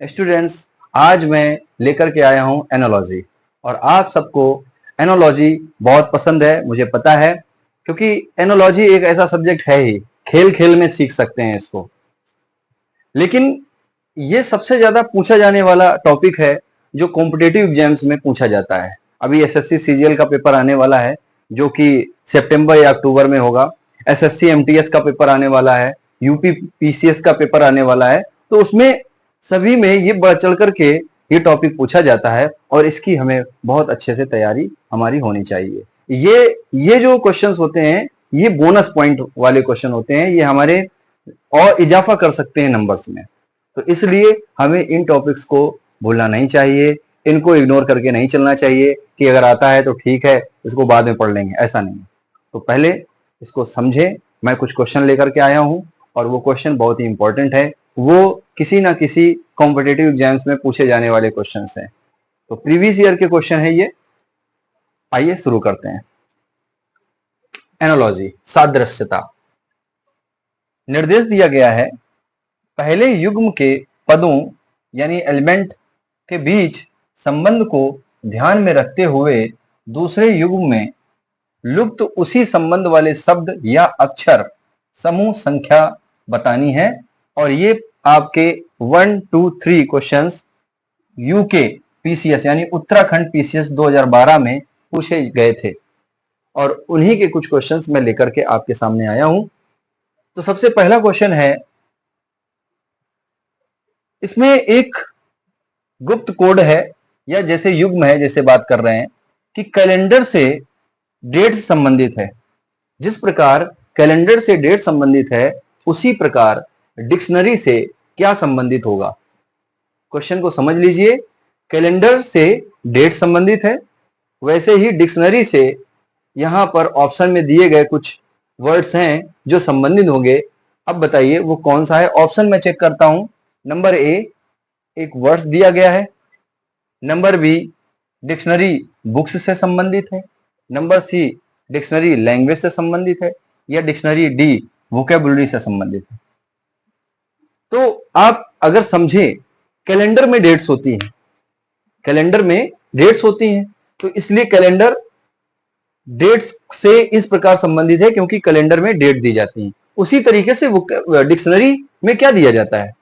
Students, आज मैं लेकर के आया हूं एनालॉजी। और आप सबको एनालॉजी बहुत पसंद है, मुझे पता है, क्योंकि एनालॉजी एक ऐसा सब्जेक्ट है ही, खेल खेल में सीख सकते हैं इसको। लेकिन ये सबसे ज्यादा पूछा जाने वाला टॉपिक है जो कॉम्पिटेटिव एग्जाम्स में पूछा जाता है। अभी एसएससी सीजीएल का पेपर आने वाला है जो कि सितंबर या अक्टूबर में होगा। एसएससी एमटीएस का पेपर आने वाला है, यूपी पीसीएस का पेपर आने वाला है। तो उसमें सभी में ये बढ़ चढ़ करके ये टॉपिक पूछा जाता है और इसकी हमें बहुत अच्छे से तैयारी हमारी होनी चाहिए। ये जो क्वेश्चंस होते हैं ये बोनस पॉइंट वाले क्वेश्चन होते हैं, ये हमारे और इजाफा कर सकते हैं नंबर्स में। तो इसलिए हमें इन टॉपिक्स को भूलना नहीं चाहिए, इनको इग्नोर करके नहीं चलना चाहिए कि अगर आता है तो ठीक है, इसको बाद में पढ़ लेंगे, ऐसा नहीं। तो पहले इसको समझे। मैं कुछ क्वेश्चन लेकर के आया हूं और वो क्वेश्चन बहुत ही इंपॉर्टेंट है, वो किसी ना किसी कॉम्पिटेटिव एग्जाम्स में पूछे जाने वाले क्वेश्चन हैं। तो प्रीवियस ईयर के क्वेश्चन है ये। आइए शुरू करते हैं। एनालॉजी, सादृश्यता। निर्देश दिया गया है, पहले युग्म के पदों यानी एलिमेंट के बीच संबंध को ध्यान में रखते हुए दूसरे युग्म में लुप्त उसी संबंध वाले शब्द या अक्षर समूह संख्या बतानी है। और ये आपके 1, 2, 3 क्वेश्चंस यूके पीसीएस यानी उत्तराखंड पीसीएस 2012 में पूछे गए थे और उन्हीं के कुछ क्वेश्चंस मैं लेकर के आपके सामने आया हूं। तो सबसे पहला क्वेश्चन है, इसमें एक गुप्त कोड है या जैसे युग्म है, जैसे बात कर रहे हैं कि कैलेंडर से डेट संबंधित है। जिस प्रकार कैलेंडर से डेट संबंधित है उसी प्रकार डिक्शनरी से क्या संबंधित होगा। क्वेश्चन को समझ लीजिए। कैलेंडर से डेट संबंधित है, वैसे ही डिक्शनरी से यहां पर ऑप्शन में दिए गए कुछ वर्ड्स हैं जो संबंधित होंगे। अब बताइए वो कौन सा है। ऑप्शन में चेक करता हूं। नंबर ए, एक वर्ड्स दिया गया है। नंबर बी, डिक्शनरी बुक्स से संबंधित है। नंबर सी, डिक्शनरी लैंग्वेज से संबंधित है। या डिक्शनरी डी, वोकैबुलरी से संबंधित है। तो आप अगर समझें, कैलेंडर में डेट्स होती हैं, कैलेंडर में डेट्स होती हैं, तो इसलिए कैलेंडर डेट्स से इस प्रकार संबंधित है क्योंकि कैलेंडर में डेट दी जाती है। उसी तरीके से डिक्शनरी में क्या दिया जाता है,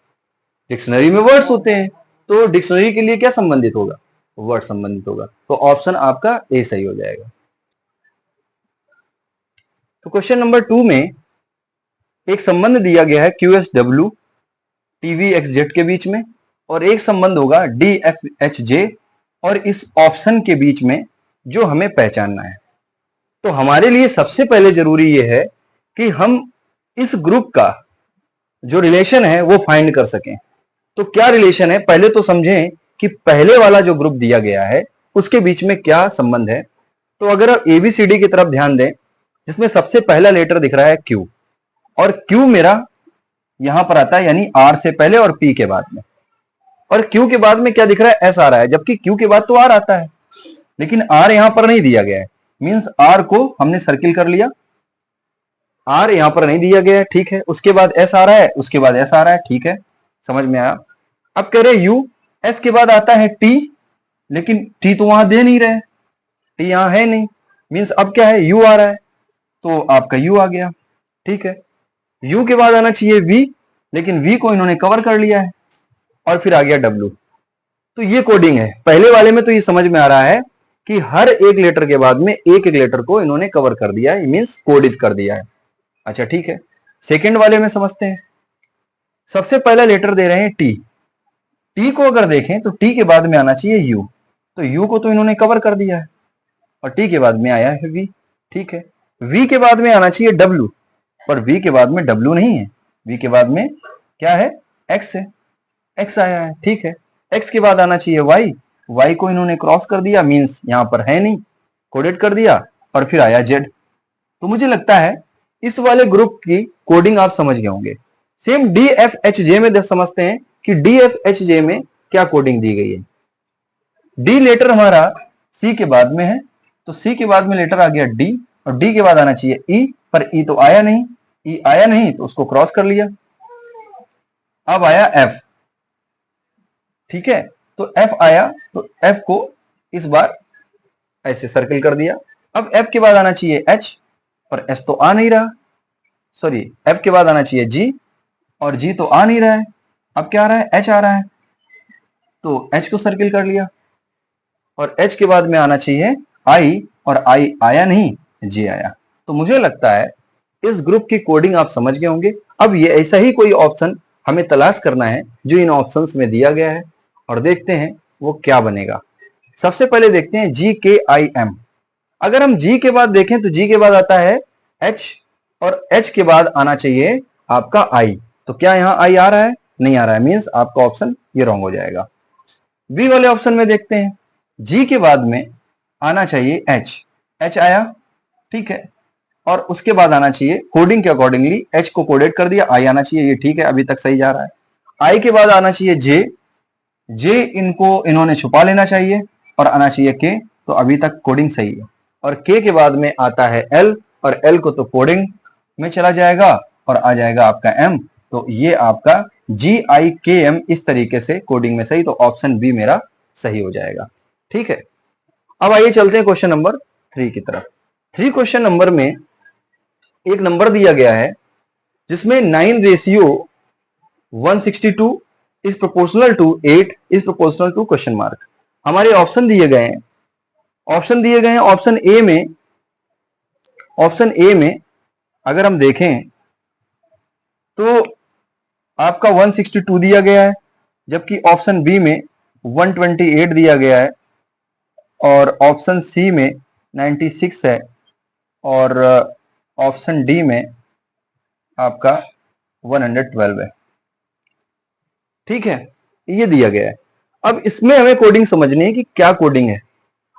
डिक्शनरी में वर्ड्स होते हैं, तो डिक्शनरी के लिए क्या संबंधित होगा, वर्ड संबंधित होगा। तो ऑप्शन आपका ए सही हो जाएगा। तो क्वेश्चन नंबर 2 में एक संबंध दिया गया है QSW TVXZ के बीच में और एक संबंध होगा DFHJ और इस ऑप्शन के बीच में जो हमें पहचानना है। तो हमारे लिए सबसे पहले जरूरी यह है कि हम इस ग्रुप का जो रिलेशन है वो फाइंड कर सकें। तो क्या रिलेशन है, पहले तो समझें कि पहले वाला जो ग्रुप दिया गया है उसके बीच में क्या संबंध है। तो अगर आप ABCD की तरफ ध्यान दें, जिसमें सबसे पहला लेटर दिख रहा है Q, और Q मेरा यहां पर आता है यानी R से पहले और P के बाद में, और Q के बाद में क्या दिख रहा है, S आ रहा है, जबकि Q के बाद तो R आता है, लेकिन R यहां पर नहीं दिया गया है। मींस R को हमने सर्किल कर लिया, R यहां पर नहीं दिया गया है, ठीक है। उसके बाद S आ रहा है, उसके बाद S आ रहा है, ठीक है, समझ में आया। अब कह रहे U, S के बाद आता है T, लेकिन T तो वहां दे नहीं रहे, T यहां है नहीं, मींस अब क्या है, U आ रहा है, तो आपका U आ गया, ठीक है। U के बाद आना चाहिए V, लेकिन V को इन्होंने कवर कर लिया है, और फिर आ गया W। तो ये कोडिंग है। पहले वाले में तो ये समझ में आ रहा है कि हर एक लेटर के बाद में एक एक लेटर को इन्होंने कवर कर दिया है, मींस कोडित कर दिया है। अच्छा ठीक है, सेकंड वाले में समझते हैं। सबसे पहला लेटर दे रहे हैं T। T को अगर देखें तो T के बाद में आना चाहिए U, तो U को तो इन्होंने कवर कर दिया है, और T के बाद में आया है V, ठीक है। V के बाद में आना चाहिए W, पर V के बाद में W नहीं है, V के बाद में क्या है, X है, X आया है, ठीक है। X के बाद आना चाहिए Y, Y को इन्होंने क्रॉस कर दिया, मींस यहां पर है नहीं, कोडेड कर दिया, और फिर आया Z। तो मुझे लगता है इस वाले ग्रुप की कोडिंग आप समझ गए होंगे। सेम DFHJ में समझते हैं कि DFHJ में क्या कोडिंग दी गई है। D लेटर हमारा C के बाद में है, तो C के बाद में लेटर आ गया D, और D के बाद आना चाहिए E, पर E तो आया नहीं, E आया नहीं तो उसको क्रॉस कर लिया। अब आया F, ठीक है, तो F आया तो F को इस बार ऐसे सर्किल कर दिया। अब F के बाद आना चाहिए H और H तो आ नहीं रहा, सॉरी F के बाद आना चाहिए G और G तो आ नहीं रहा है। अब क्या आ रहा है, H आ रहा है, तो H को सर्किल कर लिया और H के बाद में आना चाहिए I और I आया नहीं, J आया। तो मुझे लगता है इस ग्रुप की कोडिंग आप समझ गए होंगे। अब ये ऐसा ही कोई ऑप्शन हमें तलाश करना है जो इन ऑप्शंस में दिया गया है और देखते हैं वो क्या बनेगा। सबसे पहले देखते हैं GKIM। अगर हम G के बाद देखें तो G के बाद आता है H और H के बाद आना चाहिए आपका I। तो क्या यहाँ I आ रहा है, नहीं आ रहा है, मींस आपका ऑप्शन ये रॉन्ग हो जाएगा। बी वाले ऑप्शन में देखते हैं, G के बाद में आना चाहिए H, H आया, ठीक है, और उसके बाद आना चाहिए कोडिंग के अकॉर्डिंगली H को कोडेड कर दिया, I आना चाहिए, ये ठीक है, अभी तक सही जा रहा है। I के बाद आना चाहिए J, J इन्होंने छुपा लेना चाहिए और आना चाहिए K, तो अभी तक कोडिंग सही है। और K के बाद में आता है L और L को तो कोडिंग में चला जाएगा और आ जाएगा आपका M, तो ये आपका GIKM इस तरीके से कोडिंग में सही, तो ऑप्शन बी मेरा सही हो जाएगा। ठीक है, अब आइए चलते हैं क्वेश्चन नंबर 3 की तरफ। 3 क्वेश्चन नंबर में एक नंबर दिया गया है जिसमें 9:162 is proportional to 8 is proportional to question mark. हमारे ऑप्शन दिए गए हैं, ऑप्शन ए में अगर हम देखें तो आपका 162 दिया गया है, जबकि ऑप्शन बी में 128 दिया गया है और ऑप्शन सी में 96 है और ऑप्शन डी में आपका 112 है। ठीक है, ये दिया गया है। अब इसमें हमें कोडिंग समझनी है कि क्या कोडिंग है।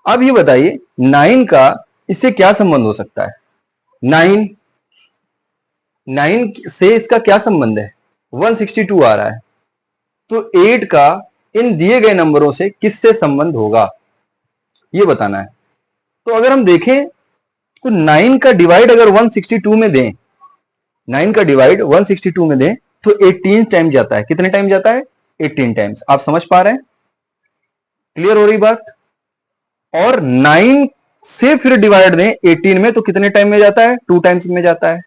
अब ये बताइए 9 का इससे क्या संबंध हो सकता है। 9 से इसका क्या संबंध है, 162 आ रहा है, तो 8 का इन दिए गए नंबरों से किससे संबंध होगा ये बताना है। तो अगर हम देखें तो 9 का डिवाइड अगर 162 में दें, 9 का डिवाइड 162 में दें तो 18 टाइम जाता है। कितने टाइम जाता है, 18 टाइम्स। आप समझ पा रहे हैं, क्लियर हो रही बात। और 9 से फिर डिवाइड दें 18 में तो कितने टाइम में जाता है, 2 टाइम्स में जाता है,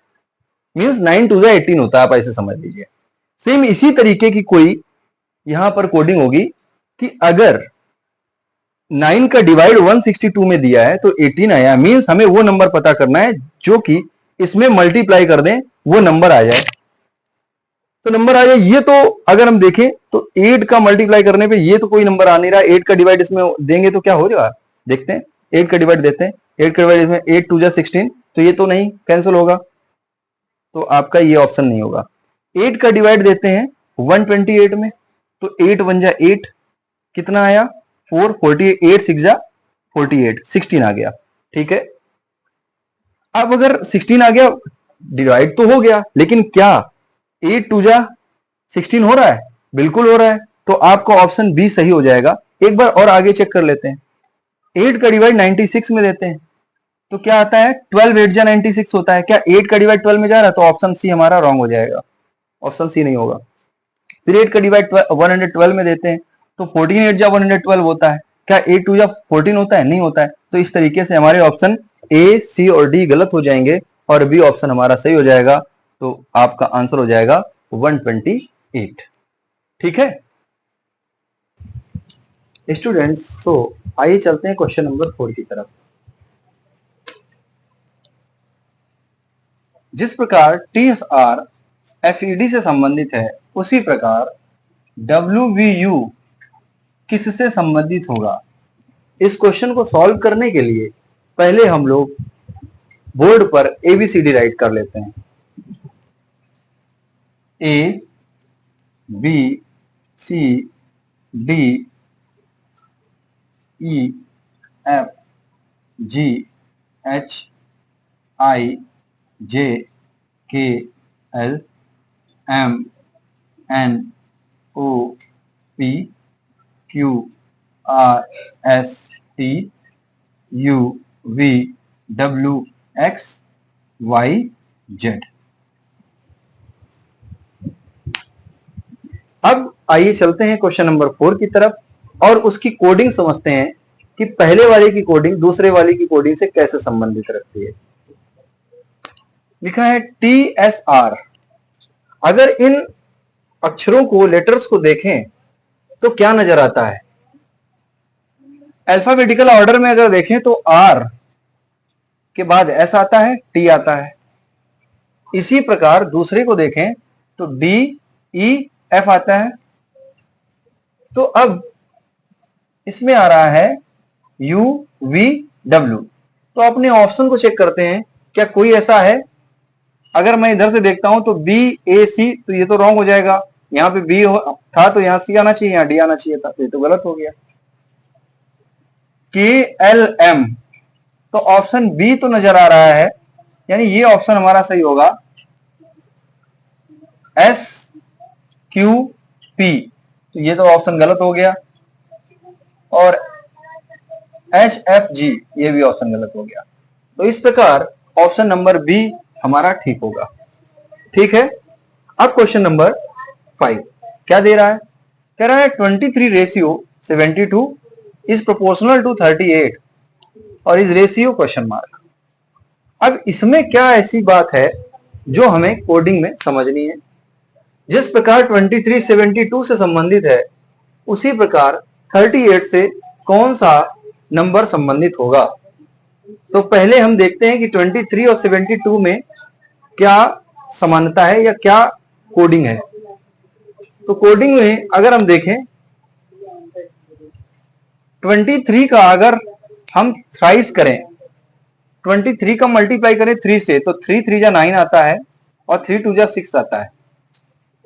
मींस 9 2 18 होता है, आप ऐसे समझ लीजिए। सेम इसी तरीके की कोई यहां पर कोडिंग होगी कि अगर 9 का डिवाइड 162 में दिया है तो 18 आया, मींस हमें वो नंबर पता करना है जो कि इसमें मल्टीप्लाई कर दें वो नंबर आ जाए, तो नंबर आ जाए। ये तो अगर हम देखें तो 8 का मल्टीप्लाई करने पे ये तो कोई नंबर आ नहीं रहा, 8 का डिवाइड इसमें देंगे तो क्या हो जाएगा, देखते हैं। 8 का डिवाइड देते हैं, 8 का डिवाइड इसमें 8 2 16, तो ये तो नहीं, कैंसिल होगा, तो आपका ये ऑप्शन नहीं होगा। 8 का डिवाइड देते हैं 128 में, तो 8 1 जा 8, कितना आया 4, 48 6 जा 48, 16 आ गया। ठीक है, अब अगर 16 आ गया डिवाइड तो हो गया, लेकिन क्या 8 2 जा 16 हो रहा है, बिल्कुल हो रहा है, तो आपका ऑप्शन बी सही हो जाएगा। एक बार और आगे चेक कर लेते हैं, 8 का डिवाइड 96 में देते हैं तो क्या आता है, 12 8 जा 96 होता है। क्या 8 का डिवाइड 12 में जा रहा है, तो ऑप्शन सी हमारा रॉन्ग हो जाएगा, ऑप्शन सी नहीं होगा। फिर 8 का डिवाइड 112 में देते हैं तो 14 8 जा 112 होता है। क्या 8 2 जा 14 होता है, नहीं होता है। तो इस तरीके से हमारे ऑप्शन ए सी और डी गलत हो जाएंगे और बी ऑप्शन हमारा सही हो जाएगा, तो आपका आंसर हो जाएगा 128। ठीक है स्टूडेंट्स, सो आइए चलते हैं क्वेश्चन नंबर 4 की तरफ। जिस प्रकार TSR FED से संबंधित है उसी प्रकार WVU किससे संबंधित होगा। इस क्वेश्चन को सॉल्व करने के लिए पहले हम लोग बोर्ड पर ABCD राइट कर लेते हैं। A B C D E F G H I J K L M N O P Q R S T U V W X Y Z। अब आइए चलते हैं क्वेश्चन नंबर 4 की तरफ और उसकी कोडिंग समझते हैं कि पहले वाले की कोडिंग दूसरे वाले की कोडिंग से कैसे संबंधित रखती है। लिखा है TSR। अगर इन अक्षरों को, लेटर्स को देखें तो क्या नजर आता है? अल्फाबेटिकल ऑर्डर में अगर देखें तो R के बाद S आता है, T आता है। इसी प्रकार दूसरे को देखें तो D, E, F आता है। तो अब इसमें आ रहा है U, V, W। तो अपने ऑप्शन को चेक करते हैं, क्या कोई ऐसा है? अगर मैं इधर से देखता हूं तो B, A, C, तो ये तो रॉन्ग हो जाएगा। यहां पे B था तो यहां C आना चाहिए, यहां D आना चाहिए था, तो ये तो गलत हो गया। K, L, M, तो ऑप्शन B तो नजर आ रहा है, यानी ये ऑप्शन हमारा सही होगा। S, Q, P, तो ये तो ऑप्शन गलत हो गया। और H, F, G, ये भी ऑप्शन गलत हो गया। तो इस प्रकार ऑप्शन नंबर बी हमारा ठीक होगा। ठीक है। अब क्वेश्चन नंबर 5 क्या दे रहा है? कह रहा है 23:72 इज प्रोपोर्शनल टू 38 और इज रेशियो क्वेश्चन मार्क। अब इसमें क्या ऐसी बात है जो हमें कोडिंग में समझनी है? जिस प्रकार 23:72 से संबंधित है, उसी प्रकार 38 से कौन सा नंबर संबंधित होगा? तो पहले हम देखते हैं कि 23 और 72 में क्या समानता है या क्या कोडिंग है। तो कोडिंग में अगर हम देखें 23 का अगर हम थ्राइस करें, 23 का मल्टीप्लाई करें 3 से, तो 3 3 जा 9 आता है और 3 2 जा 6 आता है।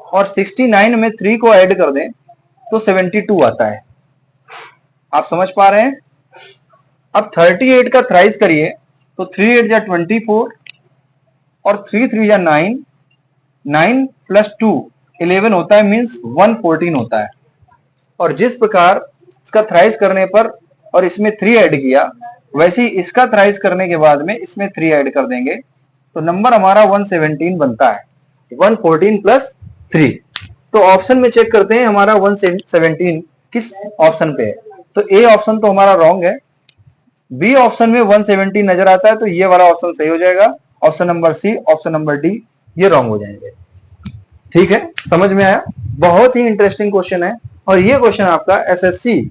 और 69 में 3 को ऐड कर दें तो 72 आता है। आप समझ पा रहे हैं? अब 38 का थ्राइस करिए तो 3 8 जा 24 और 3 3 जा 9, 9 प्लस 2 11 होता है, मीन्स 114 होता है। और जिस प्रकार इसका थ्राइस करने पर और इसमें 3 ऐड किया, वैसे ही इसका थ्राइस करने के बाद में इसमें 3 ऐड कर देंगे तो नंबर हमारा 117 बनता है। 114 प्लस 3। तो ऑप्शन में चेक करते हैं हमारा 117 किस ऑप्शन पे है। तो ए ऑप्शन तो हमारा रॉन्ग है। बी ऑप्शन में 117 नजर आता है, तो ये वाला ऑप्शन सही हो जाएगा। Option number C, option number D ये रॉन्ग हो जाएंगे। ठीक है, समझ में आया? बहुत ही इंटरेस्टिंग क्वेश्चन है और ये क्वेश्चन आपका एसएससी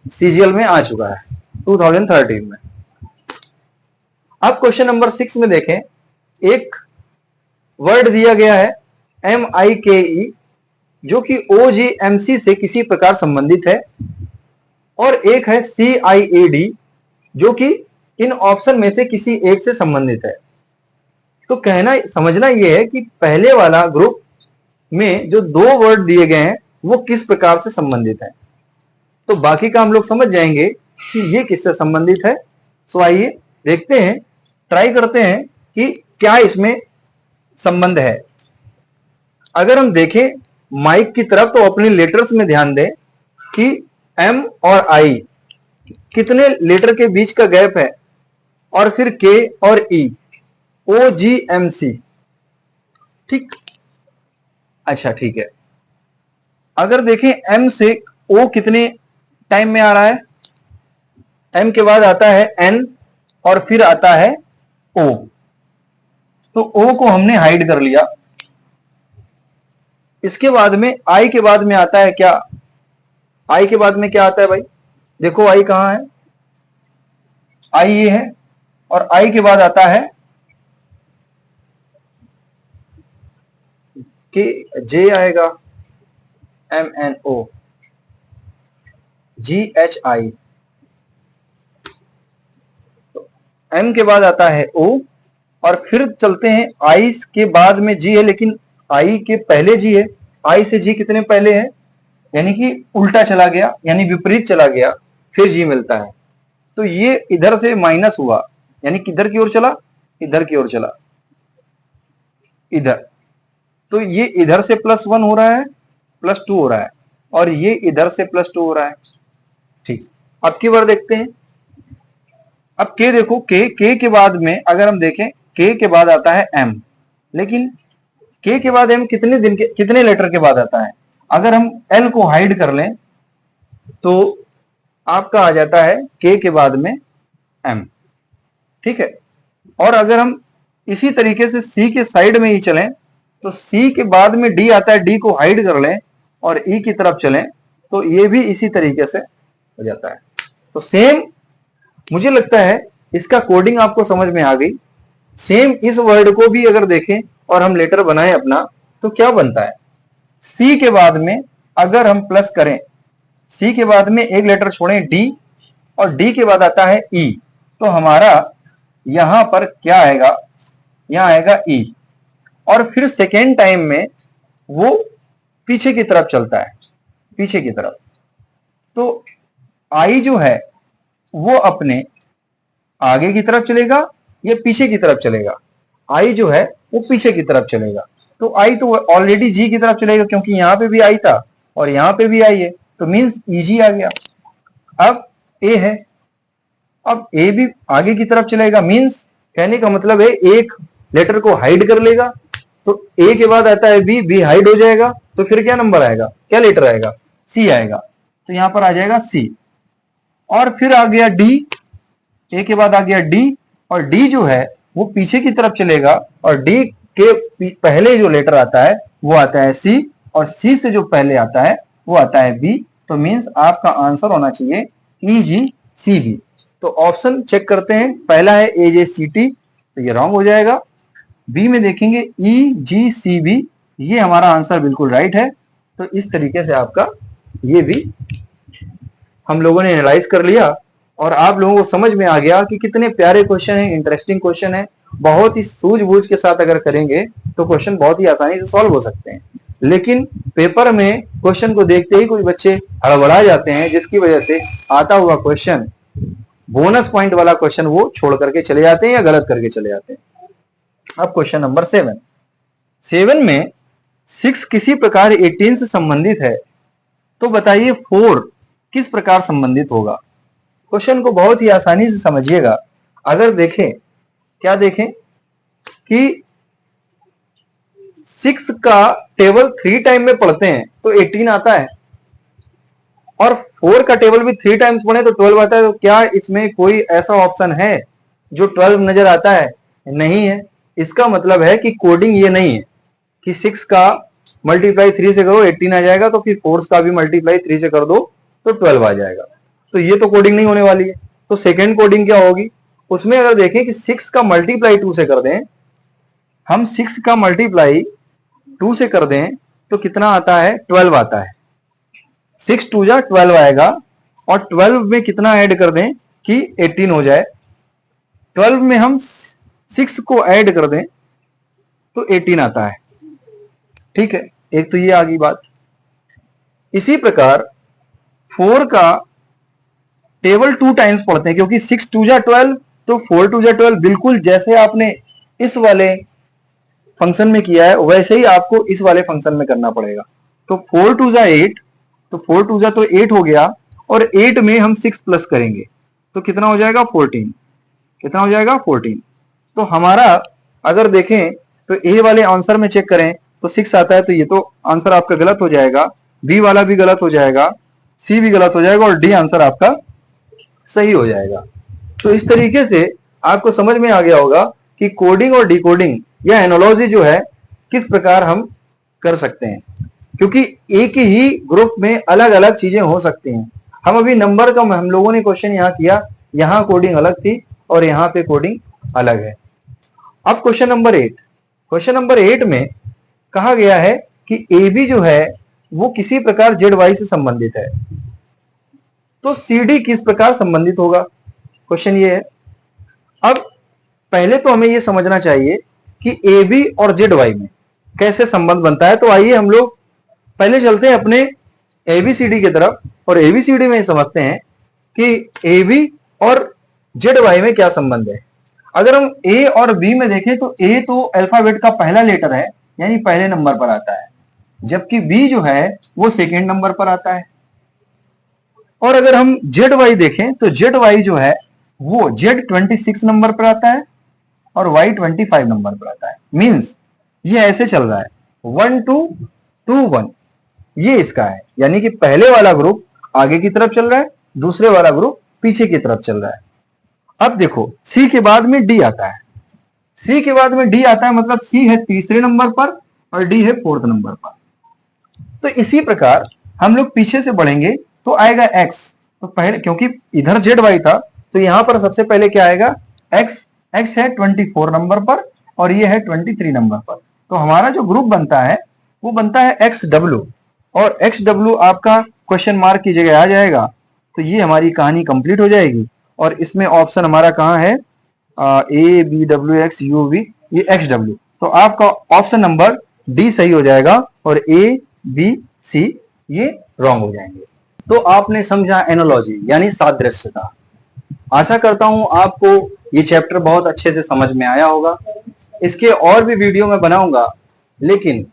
सीजीएल में आ चुका है 2013 में। अब क्वेश्चन नंबर 6 में देखें, एक वर्ड दिया गया है MIKE जो कि OGMC से किसी प्रकार संबंधित है, और एक है CIAD जो कि इन ऑप्शन में से किसी एक से संबंधित है। तो कहना समझना यह है कि पहले वाला ग्रुप में जो 2 वर्ड दिए गए हैं वो किस प्रकार से संबंधित है। तो बाकी का हम लोग समझ जाएंगे कि ये किससे संबंधित है। सो आइए देखते हैं, ट्राई करते हैं कि क्या इसमें संबंध है। अगर हम देखें माइक की तरफ तो अपने लेटर्स में ध्यान दें कि M और I कितने लेटर के बीच का गैप है, और फिर K और E, OGMC। ठीक, अच्छा ठीक है। अगर देखें M से O कितने टाइम में आ रहा है? M के बाद आता है N और फिर आता है O। तो O को हमने हाइड कर लिया। इसके बाद में I के बाद में आता है क्या? I के बाद में क्या आता है भाई? देखो I कहां है? I ये है, और I के बाद आता है कि J आएगा, MNO, GHI। तो M के बाद आता है O, और फिर चलते हैं I के बाद में G है, लेकिन I के पहले G है। I से G कितने पहले है? यानी कि उल्टा चला गया, यानी विपरीत चला गया, फिर G मिलता है। तो ये इधर से माइनस हुआ, यानी किधर की ओर चला? इधर की ओर चला, इधर। तो ये इधर से +1 हो रहा है, +2 हो रहा है, और ये इधर से +2 हो रहा है। ठीक, अब की बार देखते हैं। अब K देखो, K के बाद में अगर हम देखें, K के बाद आता है M, लेकिन K के बाद M कितने लेटर के बाद आता है? अगर हम एल को हाइड कर लें तो आपका आ जाता है के के बाद में एम, ठीक है। और अगर हम इसी तरीके से सी के साइड में ही चलें तो सी के बाद में डी आता है, डी को हाइड कर लें और ई की तरफ चलें तो ये भी इसी तरीके से हो जाता है। तो सेम मुझे लगता है इसका कोडिंग आपको समझ में आ गई। सेम इस वर्ड को भी अगर देखें और हम लेटर बनाएं अपना तो क्या बनता है, सी के बाद में अगर हम प्लस करें, सी के बाद में एक लेटर छोड़ें डी और डी के बाद आता है ई, तो हमारा यहां पर क्या आएगा, यहां आएगा ई। और फिर सेकेंड टाइम में वो पीछे की तरफ चलता है, पीछे की तरफ। तो आई जो है वो अपने आगे की तरफ चलेगा या पीछे की तरफ चलेगा, आई जो है वो पीछे की तरफ चलेगा। तो आई तो ऑलरेडी जी की तरफ चलेगा क्योंकि यहां पे भी आई था और यहां पे भी आई है, तो मींस ईजी आ गया। अब ए है, अब ए भी आगे की तरफ चलेगा, मींस कहने का मतलब है एक लेटर को हाइड कर लेगा। तो ए के बाद आता है बी, बी हाइड हो जाएगा, तो फिर क्या नंबर आएगा, क्या लेटर आएगा, सी आएगा। तो यहां पर आ जाएगा सी। और फिर आ गया डी, ए के बाद आ गया डी और डी जो है वो पीछे की तरफ चलेगा और डी के पहले जो लेटर आता है वो आता है सी और सी से जो पहले आता है वो आता है बी। तो मींस आपका आंसर होना चाहिए ई जी सी बी। तो ऑप्शन चेक करते हैं, पहला है ए जे सी टी, तो ये रॉन्ग हो जाएगा। बी में देखेंगे ई जी सी बी, ये हमारा आंसर बिल्कुल राइट है। तो इस तरीके से आपका ये भी हम लोगों ने एनालाइज कर लिया और आप लोगों को समझ में आ गया कि कितने प्यारे क्वेश्चन है, इंटरेस्टिंग क्वेश्चन है। बहुत ही सूझबूझ के साथ अगर करेंगे तो क्वेश्चन बहुत ही आसानी से सॉल्व हो सकते हैं। लेकिन पेपर में क्वेश्चन को देखते ही कुछ बच्चे हड़बड़ा जाते हैं, जिसकी वजह से आता हुआ क्वेश्चन, बोनस पॉइंट वाला क्वेश्चन वो छोड़ करके चले जाते हैं या गलत करके चले जाते हैं। अब क्वेश्चन नंबर 7 में 6 किसी प्रकार 18 से संबंधित है, तो बताइए 4 किस प्रकार संबंधित होगा। क्वेश्चन को बहुत ही आसानी से समझिएगा। अगर देखें, क्या देखें कि 6 का टेबल 3 टाइम में पढ़ते हैं तो 18 आता है और 4 का टेबल भी 3 टाइम्स पढ़े तो 12 आता है। तो क्या इसमें कोई ऐसा ऑप्शन है जो 12 नजर आता है? नहीं है। इसका मतलब है कि कोडिंग ये नहीं है कि 6 का मल्टीप्लाई 3 से करो 18 आ जाएगा, तो फिर 4 का भी मल्टीप्लाई 3 से कर दो तो 12 आ जाएगा। तो ये तो कोडिंग नहीं होने वाली है। तो सेकेंड कोडिंग क्या होगी, उसमें अगर देखें कि 6 का मल्टीप्लाई 2 से कर दें, हम 6 का मल्टीप्लाई 2 से कर दें तो कितना आता है, 12 आता है। 6 2 जा 12 आएगा और 12 में कितना ऐड कर दें कि 18 हो जाए। 12 में हम 6 को ऐड कर दें तो 18 आता है। ठीक है, एक तो ये आ गई बात। इसी प्रकार 4 का टेबल 2 टाइम्स पढ़ते हैं क्योंकि 6 2 जा 12 तो 4 2 जा 12, बिल्कुल जैसे आपने इस वाले फंक्शन में किया है वैसे ही आपको इस वाले फंक्शन में करना पड़ेगा। तो 4 2 जा 8, तो 4 2 जा तो 8 हो गया और 8 में हम 6 प्लस करेंगे तो कितना हो जाएगा, 14। कितना हो जाएगा, 14। तो हमारा अगर देखें तो ए वाले आंसर में चेक करें तो 6 आता है, तो ये तो आंसर आपका गलत हो जाएगा। बी वाला भी गलत हो जाएगा, सी भी गलत हो जाएगा और डी आंसर आपका सही हो जाएगा। तो इस तरीके से आपको समझ में आ गया होगा कि कोडिंग और डिकोडिंग या एनालॉजी जो है किस प्रकार हम कर सकते हैं, क्योंकि एक ही ग्रुप में अलग अलग चीजें हो सकती हैं। हम अभी नंबर का हम लोगों ने क्वेश्चन यहाँ किया, यहाँ कोडिंग अलग थी और यहाँ पे कोडिंग अलग है। अब क्वेश्चन नंबर 8, क्वेश्चन नंबर 8 में कहा गया है कि ए बी जो है वो किसी प्रकार जेड वाई से संबंधित है, तो सी डी किस प्रकार संबंधित होगा, क्वेश्चन ये है। अब पहले तो हमें ये समझना चाहिए कि ए बी और जेड वाई में कैसे संबंध बनता है। तो आइए हम लोग पहले चलते हैं अपने एबीसीडी की तरफ और एबीसीडी में समझते हैं कि ए बी और जेड वाई में क्या संबंध है। अगर हम ए और बी में देखें तो ए तो अल्फाबेट का पहला लेटर है, यानी पहले नंबर पर आता है, जबकि बी जो है वो सेकेंड नंबर पर आता है। और अगर हम जेड वाई देखें तो जेड वाई जो है वो जेड 26 नंबर पर आता है और वाई 25 नंबर पर आता है। मींस ये ऐसे चल रहा है 1 2 2 1, ये इसका है, यानी कि पहले वाला ग्रुप आगे की तरफ चल रहा है, दूसरे वाला ग्रुप पीछे की तरफ चल रहा है। अब देखो सी के बाद में डी आता है, सी के बाद में डी आता है, मतलब सी है तीसरे नंबर पर और डी है फोर्थ नंबर पर। तो इसी प्रकार हम लोग पीछे से बढ़ेंगे तो आएगा एक्स। तो पहले क्योंकि इधर जेड वाई था तो यहां पर सबसे पहले क्या आएगा एक्स। एक्स है 24 नंबर पर और ये है 23 नंबर पर। तो हमारा जो ग्रुप बनता है वो बनता है एक्स डब्ल्यू, और एक्स डब्ल्यू आपका क्वेश्चन मार्क की जगह आ जाएगा। तो ये हमारी कहानी कंप्लीट हो जाएगी। और इसमें ऑप्शन हमारा कहाँ है, A B W X U V, ये एक्स डब्ल्यू। तो आपका ऑप्शन नंबर डी सही हो जाएगा और ए बी सी ये रॉन्ग हो जाएंगे। तो आपने समझा एनालॉजी यानी सादृश्यता। आशा करता हूं आपको ये चैप्टर बहुत अच्छे से समझ में आया होगा। इसके और भी वीडियो मैं बनाऊंगा, लेकिन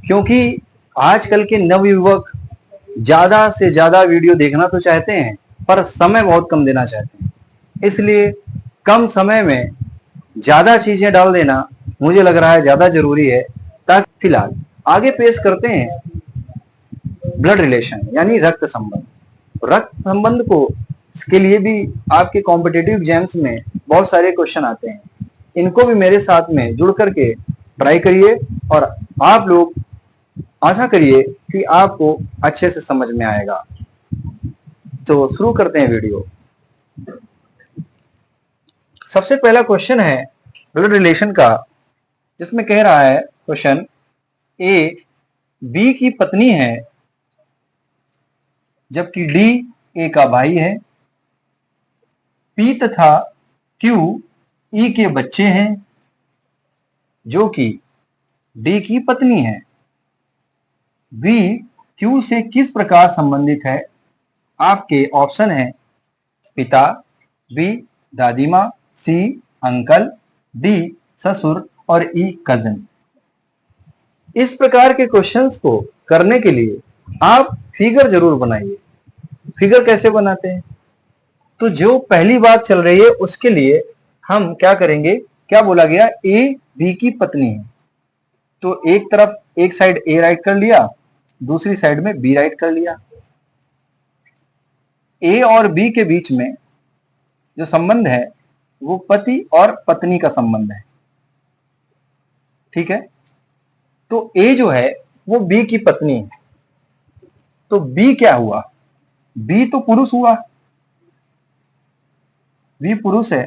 क्योंकि आजकल के नवयुवक ज्यादा से ज्यादा वीडियो देखना तो चाहते हैं पर समय बहुत कम देना चाहते हैं, इसलिए कम समय में ज्यादा चीजें डाल देना मुझे लग रहा है ज्यादा जरूरी है। ताकि फिलहाल आगे पेश करते हैं ब्लड रिलेशन यानी रक्त संबंध। रक्त संबंध को के लिए भी आपके कॉम्पिटिटिव एग्जाम्स में बहुत सारे क्वेश्चन आते हैं। इनको भी मेरे साथ में जुड़ करके ट्राई करिए और आप लोग आशा करिए कि आपको अच्छे से समझ में आएगा। तो शुरू करते हैं वीडियो। सबसे पहला क्वेश्चन है ब्लड रिलेशन का, जिसमें कह रहा है क्वेश्चन, ए बी की पत्नी है जबकि डी ए का भाई है। पी तथा क्यू ई के बच्चे हैं जो कि डी की पत्नी है। बी क्यू से किस प्रकार संबंधित है? आपके ऑप्शन है पिता, बी दादी माँ, सी अंकल, डी ससुर और ई कजन। इस प्रकार के क्वेश्चंस को करने के लिए आप फिगर जरूर बनाइए। फिगर कैसे बनाते हैं? तो जो पहली बात चल रही है उसके लिए हम क्या करेंगे, क्या बोला गया, ए बी की पत्नी है। तो एक तरफ एक साइड ए राइट कर लिया, दूसरी साइड में बी राइट कर लिया। ए और बी के बीच में जो संबंध है वो पति और पत्नी का संबंध है, ठीक है। तो ए जो है वो बी की पत्नी है, तो बी क्या हुआ, बी तो पुरुष हुआ, बी पुरुष है,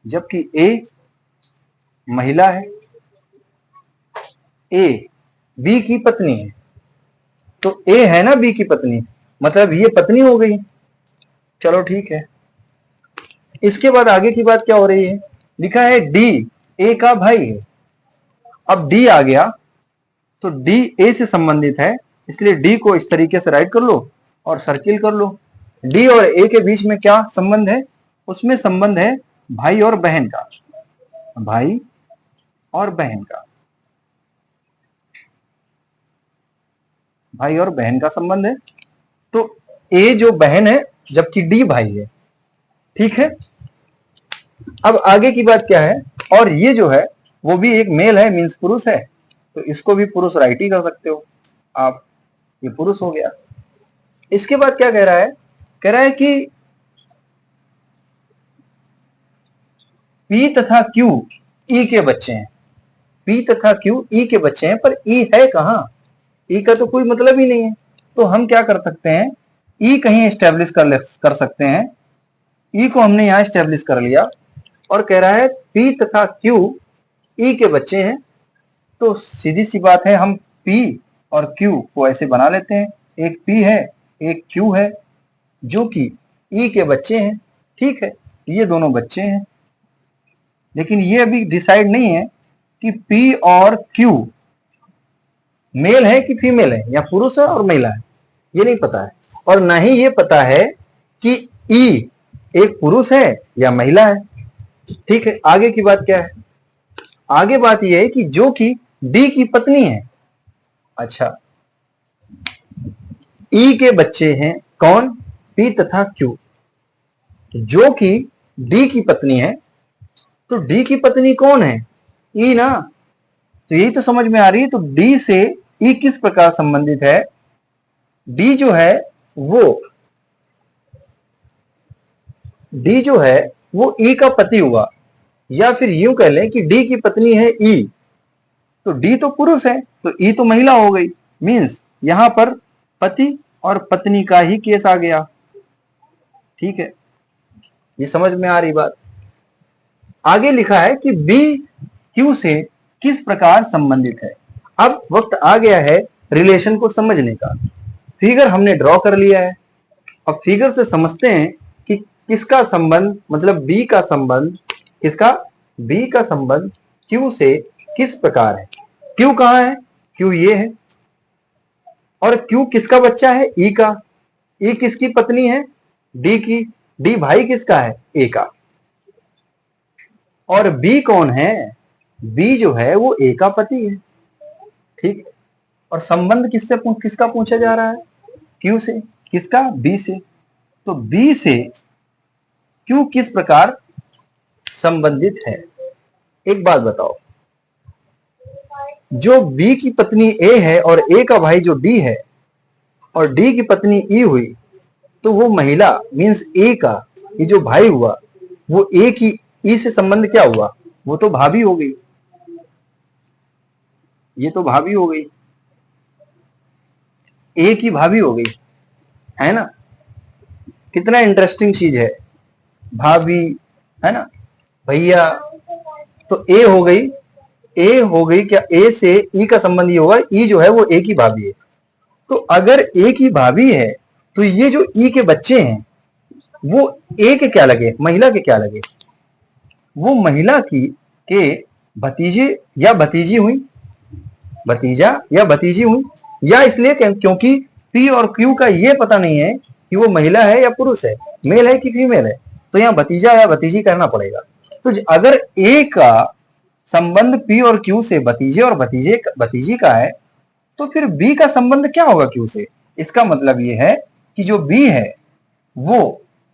जबकि ए महिला है। ए बी की पत्नी है, तो ए है ना बी की पत्नी, मतलब ये पत्नी हो गई। चलो ठीक है। इसके बाद आगे की बात क्या हो रही है, लिखा है डी ए का भाई है। अब डी आ गया तो डी ए से संबंधित है, इसलिए डी को इस तरीके से राइट कर लो और सर्किल कर लो। डी और ए के बीच में क्या संबंध है, उसमें संबंध है भाई और बहन का, भाई और बहन का, भाई और बहन का संबंध है। तो ए जो बहन है जबकि डी भाई है, ठीक है। अब आगे की बात क्या है, और ये जो है वो भी एक मेल है, मीन्स पुरुष है, तो इसको भी पुरुष राइट ही कर सकते हो आप, ये पुरुष हो गया। इसके बाद क्या कह रहा है, कह रहा है कि पी तथा क्यू ई के बच्चे हैं। पी तथा क्यू ई के बच्चे हैं, पर ई है कहां, ई का तो कोई मतलब ही नहीं है। तो हम क्या कर सकते हैं, ई कहीं एस्टेब्लिश कर सकते हैं। ई को हमने यहां एस्टेब्लिश कर लिया और कह रहा है पी तथा क्यू ई के बच्चे हैं। तो सीधी सी बात है, हम पी और क्यू को ऐसे बना लेते हैं, एक पी है एक क्यू है जो कि ई के बच्चे हैं, ठीक है। ये दोनों बच्चे हैं, लेकिन ये अभी डिसाइड नहीं है कि पी और क्यू मेल है कि फीमेल है, या पुरुष है और महिला है, ये नहीं पता है। और ना ही ये पता है कि ई एक पुरुष है या महिला है, ठीक है। आगे की बात क्या है, आगे बात यह है कि जो कि डी की पत्नी है। अच्छा, ई के बच्चे हैं कौन, पी तथा क्यू, जो कि डी की पत्नी है। तो डी की पत्नी कौन है, ई ना। तो यही तो समझ में आ रही है। तो डी से ई किस प्रकार संबंधित है, डी जो है वो डी जो है वो ई का पति हुआ, या फिर यूं कह लें कि डी की पत्नी है ई, तो डी तो पुरुष है तो ई तो महिला हो गई। मींस यहां पर पति और पत्नी का ही केस आ गया। ठीक है, ये समझ में आ रही बात। आगे लिखा है कि बी क्यू से किस प्रकार संबंधित है। अब वक्त आ गया है रिलेशन को समझने का। फिगर हमने ड्रॉ कर लिया है, अब फिगर से समझते हैं कि किसका संबंध, मतलब बी का संबंध, किसका, बी का संबंध क्यू से किस प्रकार है। क्यू कहां है, क्यू ये है, और क्यू किसका बच्चा है, ई का। ई किसकी पत्नी है, डी की। डी भाई किसका है, ए का। और बी कौन है, बी जो है वो ए का पति है। ठीक, और संबंध किसका पूछा जा रहा है, क्यू से। किसका, बी से। तो बी से क्यू किस प्रकार संबंधित है। एक बात बताओ, जो बी की पत्नी ए है और ए का भाई जो डी है, और डी की पत्नी ई हुई, तो वो महिला मींस ए का ये जो भाई हुआ वो ए की ई से संबंध क्या हुआ, वो तो भाभी हो गई। ये तो भाभी हो गई, ए की भाभी हो गई, है ना। कितना इंटरेस्टिंग चीज है, भाभी, है ना, भैया। तो ए हो गई, ए हो गई क्या, ए से ई का संबंध ये होगा, ई जो है वो ए की भाभी है। तो अगर ए की भाभी है तो ये जो ई के बच्चे हैं वो ए के क्या लगे, महिला के क्या लगे, वो महिला की के भतीजे या भतीजी हुई, भतीजा या भतीजी हुई। या इसलिए क्योंकि पी और क्यू का ये पता नहीं है कि वो महिला है या पुरुष है, मेल है कि फीमेल है, तो यहाँ भतीजा या भतीजी करना पड़ेगा। तो अगर ए का संबंध पी और क्यू से भतीजे और भतीजी का है, तो फिर बी का संबंध क्या होगा क्यू से। इसका मतलब ये है कि जो बी है वो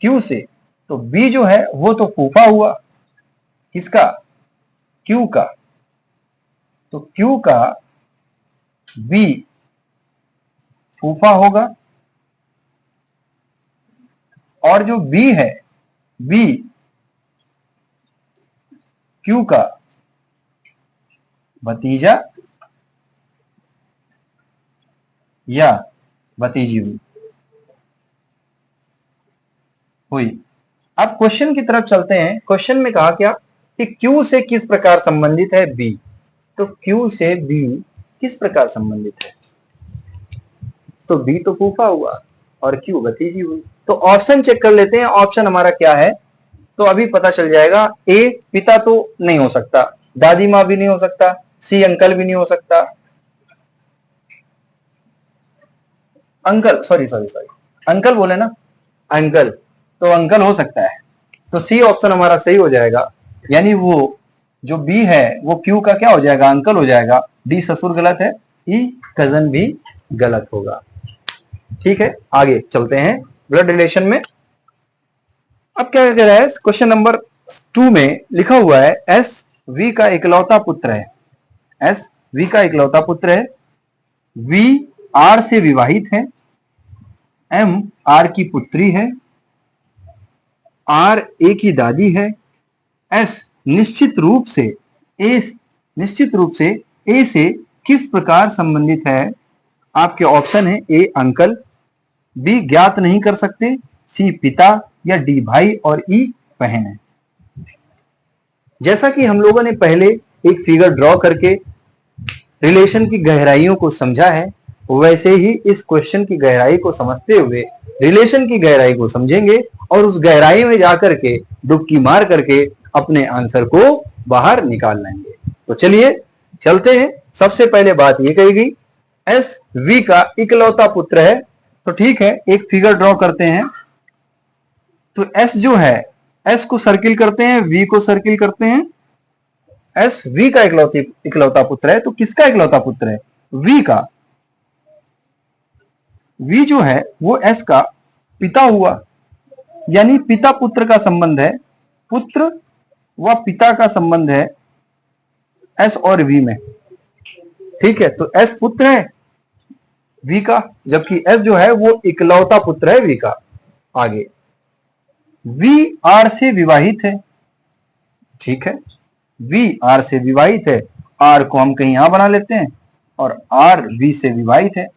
क्यू से, तो बी जो है वो तो फूफा हुआ, किसका, क्यू का। तो क्यू का बी फूफा होगा, और जो बी है, बी क्यू का भतीजा या भतीजी हुई। अब क्वेश्चन की तरफ चलते हैं। क्वेश्चन में कहा क्या कि क्यू से किस प्रकार संबंधित है बी। तो क्यू से बी किस प्रकार संबंधित है, तो बी तो फूफा हुआ और क्यू भतीजी हुई। तो ऑप्शन चेक कर लेते हैं, ऑप्शन हमारा क्या है। तो अभी पता चल जाएगा, ए पिता तो नहीं हो सकता, दादी माँ भी नहीं हो सकता, सी अंकल भी नहीं हो सकता, अंकल सॉरी अंकल बोले ना, अंकल, तो अंकल हो सकता है। तो सी ऑप्शन हमारा सही हो जाएगा, यानी वो जो बी है वो क्यू का क्या हो जाएगा, अंकल हो जाएगा। डी ससुर गलत है, ई कजन भी गलत होगा। ठीक है, आगे चलते हैं ब्लड रिलेशन में। अब क्या कह रहा है, क्वेश्चन नंबर 2 में लिखा हुआ है एस वी का इकलौता पुत्र है। एस वी का इकलौता पुत्र है, वी आर से विवाहित है, एम आर की पुत्री है, आर ए की दादी है, एस निश्चित रूप से ए से किस प्रकार संबंधित है। आपके ऑप्शन है, ए अंकल, बी ज्ञात नहीं कर सकते, सी पिता, या डी भाई और ई बहन है। जैसा कि हम लोगों ने पहले एक फिगर ड्रॉ करके रिलेशन की गहराइयों को समझा है, वैसे ही इस क्वेश्चन की गहराई को समझते हुए रिलेशन की गहराई को समझेंगे और उस गहराई में जाकर के डुबकी मार करके अपने आंसर को बाहर निकाल लेंगे। तो चलिए चलते हैं। सबसे पहले बात ये कही गई, एस वी का इकलौता पुत्र है, तो ठीक है, एक फिगर ड्रॉ करते हैं। तो एस जो है, एस को सर्किल करते हैं, वी को सर्किल करते हैं। एस वी का इकलौता पुत्र है, तो किसका इकलौता पुत्र है, वी का। वी जो है वो एस का पिता हुआ, यानी पिता पुत्र का संबंध है, पुत्र व पिता का संबंध है एस और वी में। ठीक है, तो एस पुत्र है, वी का, जबकि एस जो है वो इकलौता पुत्र है वी का। आगे वी आर से विवाहित है, ठीक है, वी आर से विवाहित है, आर को हम कहीं यहां बना लेते हैं और आर वी से विवाहित है।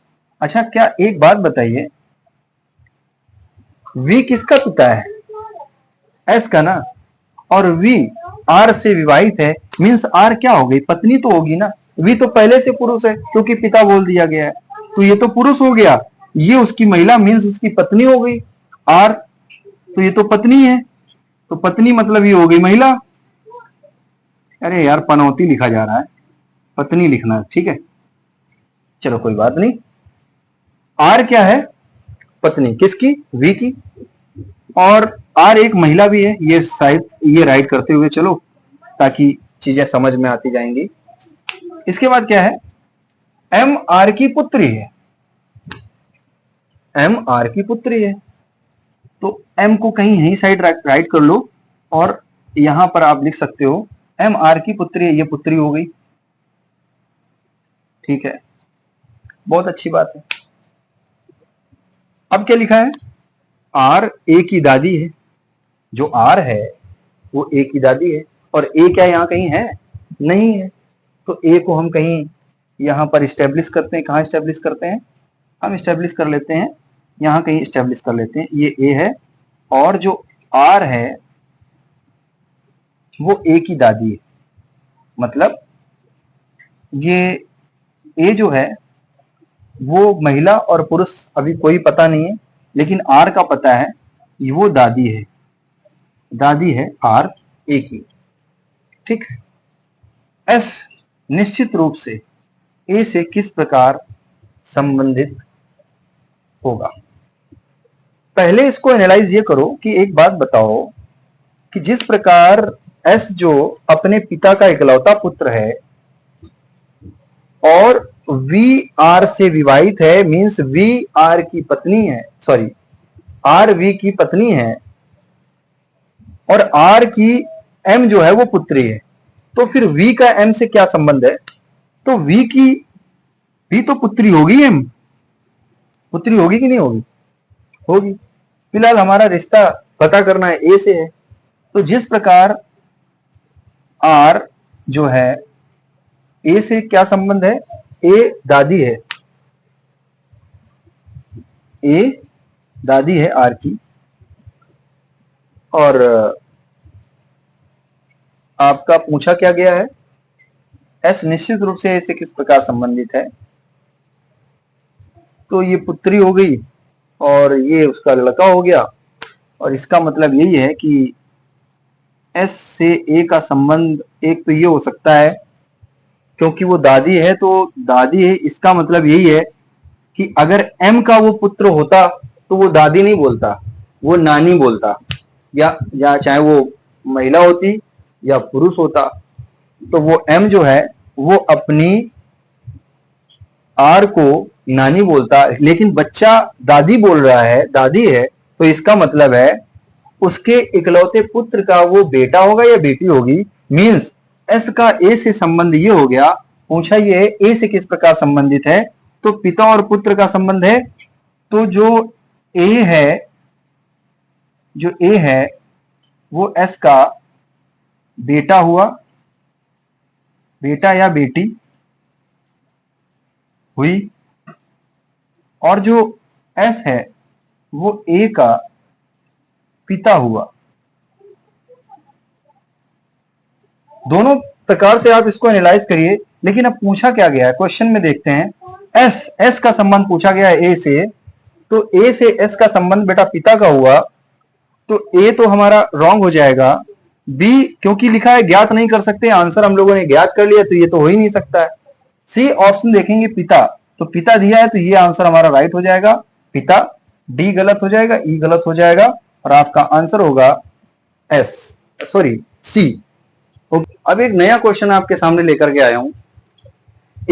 अच्छा, क्या एक बात बताइए, वी किसका पिता है? एस का ना, और वी आर से विवाहित है, मींस आर क्या हो गई? पत्नी तो होगी ना। वी तो पहले से पुरुष है क्योंकि पिता बोल दिया गया है, तो ये तो पुरुष हो गया, ये उसकी महिला मींस उसकी पत्नी हो गई। आर तो ये तो पत्नी है, तो पत्नी मतलब ये हो गई महिला। अरे यार पनौती लिखा जा रहा है, पत्नी लिखना, ठीक है, चलो कोई बात नहीं। आर क्या है? पत्नी, किसकी? वी की। और आर एक महिला भी है, ये शायद ये राइट करते हुए चलो ताकि चीजें समझ में आती जाएंगी। इसके बाद क्या है? एम आर की पुत्री है, एम आर की पुत्री है, तो एम को कहीं यही साइड राइट कर लो और यहां पर आप लिख सकते हो एम आर की पुत्री है, ये पुत्री हो गई, ठीक है, बहुत अच्छी बात है। अब क्या लिखा है? आर ए की दादी है, जो आर है वो ए की दादी है, और ए क्या यहां कहीं है? नहीं है, तो ए को हम कहीं यहां पर स्टेब्लिश करते हैं। कहां स्टेब्लिश करते हैं? हम स्टेब्लिश कर लेते हैं यहां कहीं स्टेब्लिश कर लेते हैं, ये ए है और जो आर है वो ए की दादी है, मतलब ये ए जो है वो महिला और पुरुष अभी कोई पता नहीं है, लेकिन आर का पता है, वो दादी है, दादी है आर ए की, ठीक है। एस निश्चित रूप से ए से किस प्रकार संबंधित होगा? पहले इसको एनालाइज ये करो कि एक बात बताओ कि जिस प्रकार एस जो अपने पिता का इकलौता पुत्र है और वी आर से विवाहित है, मींस वी आर की पत्नी है, सॉरी आर वी की पत्नी है, और आर की एम जो है वो पुत्री है, तो फिर वी का एम से क्या संबंध है? तो वी की भी तो पुत्री होगी, एम पुत्री होगी कि नहीं होगी? होगी। फिलहाल हमारा रिश्ता पता करना है, ए से है, तो जिस प्रकार आर जो है ए से क्या संबंध है? ए दादी है, ए दादी है आर की, और आपका पूछा क्या गया है? एस निश्चित रूप से ए से किस प्रकार संबंधित है, तो ये पुत्री हो गई और ये उसका लड़का हो गया, और इसका मतलब यही है कि एस से ए का संबंध एक तो ये हो सकता है क्योंकि वो दादी है, तो दादी है, इसका मतलब यही है कि अगर एम का वो पुत्र होता तो वो दादी नहीं बोलता, वो नानी बोलता, या चाहे वो महिला होती या पुरुष होता, तो वो एम जो है वो अपनी आर को नानी बोलता, लेकिन बच्चा दादी बोल रहा है, दादी है, तो इसका मतलब है उसके इकलौते पुत्र का वो बेटा होगा या बेटी होगी, मींस एस का ए से संबंध ये हो गया। पूछा ये है ए से किस प्रकार संबंधित है, तो पिता और पुत्र का संबंध है, तो जो ए है वो एस का बेटा हुआ, बेटा या बेटी हुई, और जो एस है वो ए का पिता हुआ। दोनों प्रकार से आप इसको एनालाइज करिए, लेकिन अब पूछा क्या गया है क्वेश्चन में, देखते हैं। एस का संबंध पूछा गया है ए से, तो ए से एस का संबंध बेटा पिता का हुआ, तो ए तो हमारा रॉन्ग हो जाएगा। बी क्योंकि लिखा है ज्ञात नहीं कर सकते, आंसर हम लोगों ने ज्ञात कर लिया, तो ये तो हो ही नहीं सकता है। सी ऑप्शन देखेंगे पिता, तो पिता दिया है तो ये आंसर हमारा राइट हो जाएगा, पिता। डी गलत हो जाएगा, ई गलत हो जाएगा, और आपका आंसर होगा एस, सॉरी सी। अब एक नया क्वेश्चन आपके सामने लेकर के आया हूं।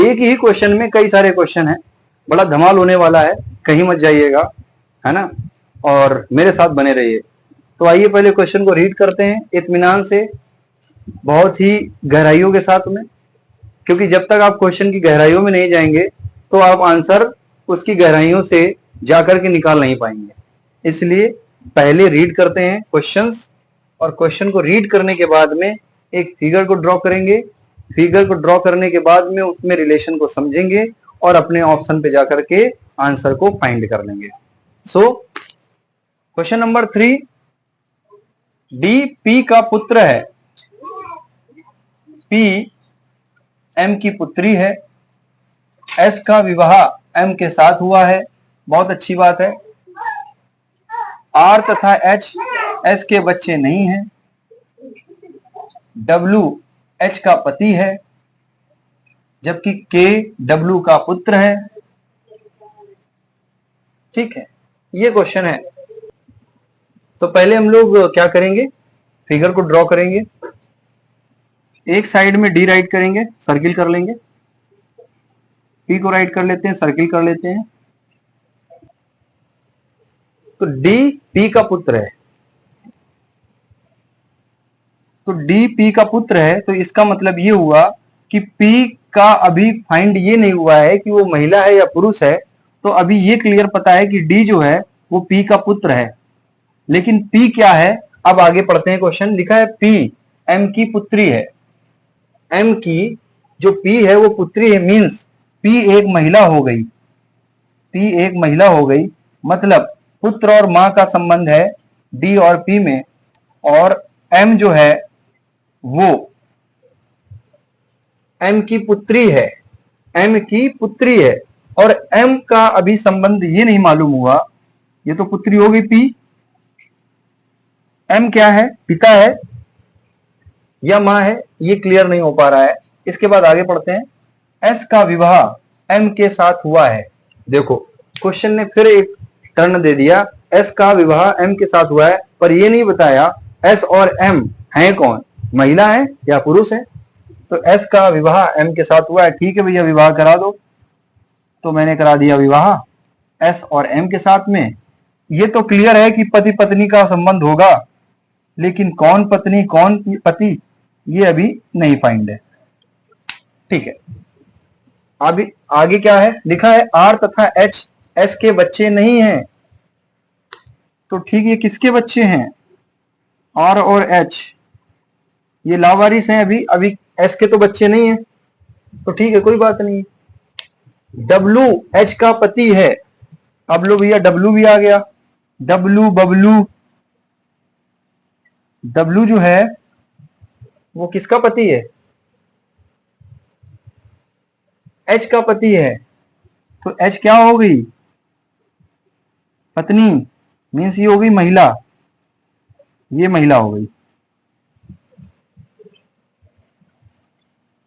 एक ही क्वेश्चन में कई सारे क्वेश्चन हैं, बड़ा धमाल होने वाला है, कहीं मत जाइएगा, है ना, और मेरे साथ बने रहिए। तो आइए पहले क्वेश्चन को रीड करते हैं इत्मीनान से, बहुत ही गहराइयों के साथ में, क्योंकि जब तक आप क्वेश्चन की गहराइयों में नहीं जाएंगे तो आप आंसर उसकी गहराइयों से जाकर के निकाल नहीं पाएंगे। इसलिए पहले रीड करते हैं क्वेश्चंस, और क्वेश्चन को रीड करने के बाद में एक फिगर को ड्रॉ करेंगे। फिगर को ड्रॉ करने के बाद में उसमें रिलेशन को समझेंगे और अपने ऑप्शन पे जाकर के आंसर को फाइंड कर लेंगे। So question number 3, D P का पुत्र है, पी एम की पुत्री है, एस का विवाह एम के साथ हुआ है, बहुत अच्छी बात है। आर तथा एच एस के बच्चे नहीं हैं, डब्ल्यू एच का पति है, जबकि के डब्ल्यू का पुत्र है। ठीक है, ये क्वेश्चन है। तो पहले हम लोग क्या करेंगे, फिगर को ड्रॉ करेंगे, एक साइड में डी राइट करेंगे, सर्किल कर लेंगे, पी को राइट कर लेते हैं, सर्किल कर लेते हैं। तो डी पी का पुत्र है, तो डी पी का पुत्र है, तो इसका मतलब ये हुआ कि पी का अभी फाइंड ये नहीं हुआ है कि वो महिला है या पुरुष है। तो अभी ये क्लियर पता है कि डी जो है वो पी का पुत्र है, लेकिन पी क्या है, अब आगे पढ़ते हैं। क्वेश्चन लिखा है पी एम की पुत्री है, एम की जो पी है वो पुत्री है, मींस पी एक महिला हो गई, पी एक महिला हो गई, मतलब पुत्र और मां का संबंध है डी और पी में, और एम जो है वो एम की पुत्री है, एम की पुत्री है, और एम का अभी संबंध ये नहीं मालूम हुआ, ये तो पुत्री हो गई पी, एम क्या है, पिता है या मां है, ये क्लियर नहीं हो पा रहा है। इसके बाद आगे पढ़ते हैं। एस का विवाह एम के साथ हुआ है। देखो क्वेश्चन ने फिर एक टर्न दे दिया, एस का विवाह एम के साथ हुआ है, पर ये नहीं बताया एस और एम हैं कौन, महिला है या पुरुष है। तो एस का विवाह एम के साथ हुआ है, ठीक है भैया विवाह करा दो, तो मैंने करा दिया विवाह एस और एम के साथ में। ये तो क्लियर है कि पति पत्नी का संबंध होगा, लेकिन कौन पत्नी कौन पति ये अभी नहीं फाइंड है। ठीक है, अभी आगे क्या है, लिखा है आर तथा एच एस के बच्चे नहीं हैं। तो ठीक है, किसके बच्चे हैं, आर और एच ये लावारिस हैं, अभी अभी एस के तो बच्चे नहीं है, तो ठीक है कोई बात नहीं। डब्लू एच का पति है, अब लो भैया डब्लू भी आ गया, डब्लू बबलू, डब्लू जो है वो किसका पति है, एच का पति है, तो एच क्या हो गई, पत्नी, मीन्स ये हो गई महिला, ये महिला हो गई,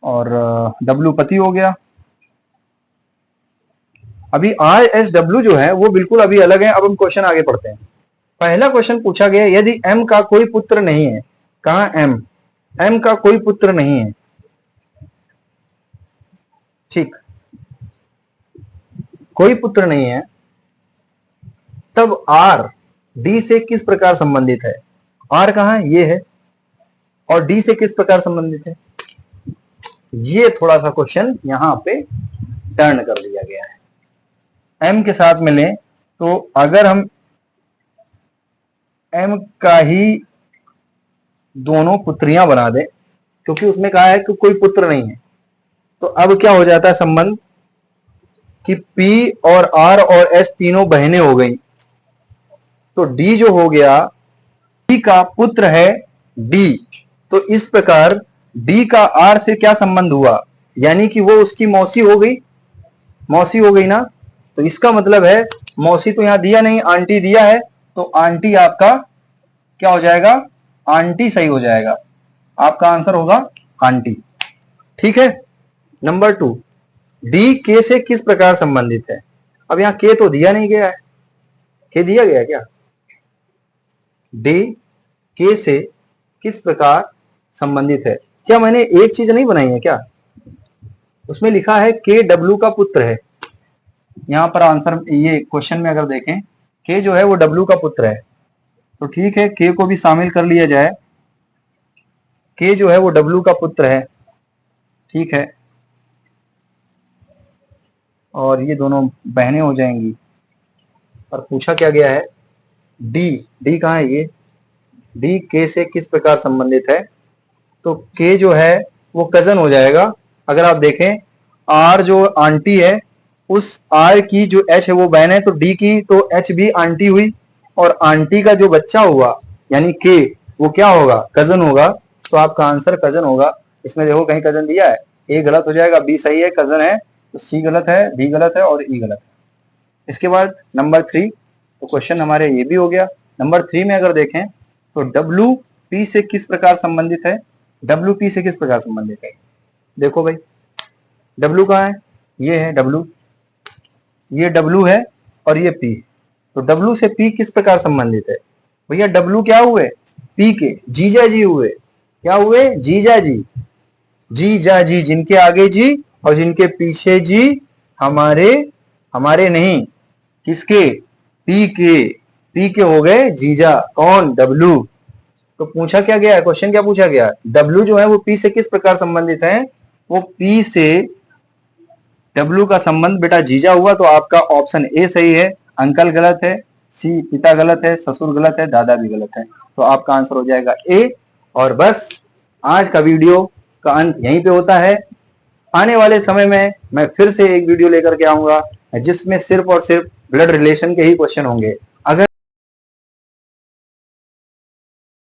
और डब्लू पति हो गया। अभी आर एस डब्ल्यू जो है वो बिल्कुल अभी अलग है। अब हम क्वेश्चन आगे पढ़ते हैं। पहला क्वेश्चन पूछा गया, यदि एम का कोई पुत्र नहीं है, कहा एम का कोई पुत्र नहीं है, ठीक, कोई पुत्र नहीं है, तब आर डी से किस प्रकार संबंधित है, आर कहां है, ये है, और डी से किस प्रकार संबंधित है, ये थोड़ा सा क्वेश्चन यहां पे टर्न कर दिया गया है। एम के साथ मिले तो अगर हम एम का ही दोनों पुत्रियां बना दें, क्योंकि उसमें कहा है कि कोई पुत्र नहीं है, तो अब क्या हो जाता है संबंध कि पी और आर और एस तीनों बहनें हो गई, तो डी जो हो गया, डी का पुत्र है डी, तो इस प्रकार डी का आर से क्या संबंध हुआ, यानी कि वो उसकी मौसी हो गई, मौसी हो गई ना। तो इसका मतलब है मौसी तो यहां दिया नहीं, आंटी दिया है, तो आंटी आपका क्या हो जाएगा, आंटी सही हो जाएगा, आपका आंसर होगा आंटी। ठीक है, नंबर 2, डी के से किस प्रकार संबंधित है। अब यहां के तो दिया नहीं गया है, के दिया गया है क्या, डी के से किस प्रकार संबंधित है, क्या मैंने एक चीज नहीं बनाई है क्या, उसमें लिखा है के डब्ल्यू का पुत्र है। यहां पर आंसर ये क्वेश्चन में अगर देखें, के जो है वो डब्ल्यू का पुत्र है, तो ठीक है के को भी शामिल कर लिया जाए, के जो है वो डब्ल्यू का पुत्र है, ठीक है। और ये दोनों बहनें हो जाएंगी। और पूछा क्या गया है, डी, डी कहाँ है, ये डी के से किस प्रकार संबंधित है, तो के जो है वो कजन हो जाएगा। अगर आप देखें आर जो आंटी है, उस आर की जो एच है वो बहन है, तो डी की तो एच भी आंटी हुई, और आंटी का जो बच्चा हुआ यानी के, वो क्या होगा, कजन होगा। तो आपका आंसर कजन होगा। इसमें देखो कहीं कजन दिया है, ए गलत हो जाएगा, बी सही है, कजन है, तो सी गलत है, डी गलत है और ई गलत है। इसके बाद नंबर 3, तो क्वेश्चन हमारे ये भी हो गया। नंबर 3 में अगर देखें तो डब्ल्यू पी से किस प्रकार संबंधित है, डब्ल्यू पी से किस प्रकार संबंधित है। देखो भाई डब्ल्यू कहाँ है, ये है डब्ल्यू, ये डब्ल्यू है और ये पी, तो डब्ल्यू से पी किस प्रकार संबंधित है। भैया डब्ल्यू क्या हुए, पी के जीजा जी हुए। क्या हुए, जीजा जी, जीजा जी, जिनके आगे जी और जिनके पीछे जी, हमारे, हमारे नहीं, किसके, पी के, पी के हो गए जीजा। कौन, डब्ल्यू। तो पूछा क्या गया है, क्वेश्चन क्या पूछा गया, डब्ल्यू जो है वो पी से किस प्रकार संबंधित है, वो पी से डब्ल्यू का संबंध बेटा जीजा हुआ। तो आपका ऑप्शन ए सही है, अंकल गलत है, सी पिता गलत है, ससुर गलत है, दादा भी गलत है। तो आपका आंसर हो जाएगा ए। और बस आज का वीडियो का अंत यहीं पे होता है। आने वाले समय में मैं फिर से एक वीडियो लेकर के आऊंगा जिसमें सिर्फ और सिर्फ ब्लड रिलेशन के ही क्वेश्चन होंगे।